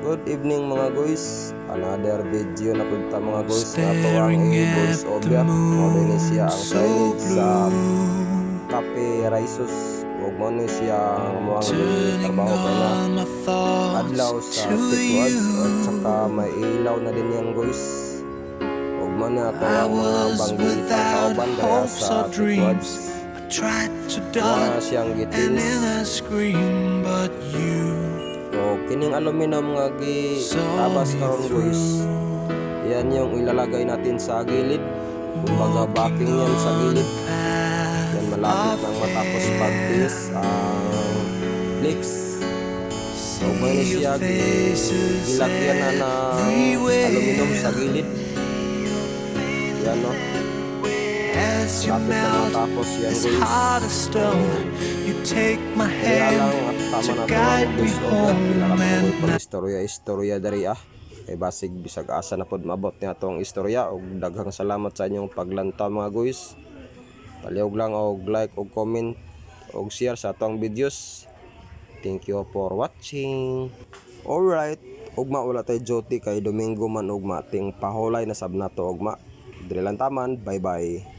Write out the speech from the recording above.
Good evening mga guys. Another video na punta mga guys na to ang voice over. Mo din siya ang signage sa Cafe Raisus. Ug mo ni siya ang mga trabaho kaya adlaw sa Tikwads at saka may ilaw na din yan guys. Ug mo na to ang mga bangging kauban daya sa Tikwads. Wala siyang gitins. O kining aluminum nga gitabas karon guys, yan yung ilalagay natin sa gilid, kumbaga backing yan sa gilid. Yan malapit nang matapos pag-finish ang lips. So kung siya gilagyan na ng aluminum sa gilid, yan no, lapit na matapos yan guys. Kaya lang at tama na ito ang voice over. Pinakapagoy pag istorya dari kay basig bisag asa na pod maabot niya itong istorya. Og daghang salamat sa inyong paglantaw mga guys. Palihog lang og like og comment og share sa atong videos. Thank you for watching. Alright, ugma wala tay duty kay Domingo man ugma ting pahulay na sab nato ugma. Diri lang taman, bye bye.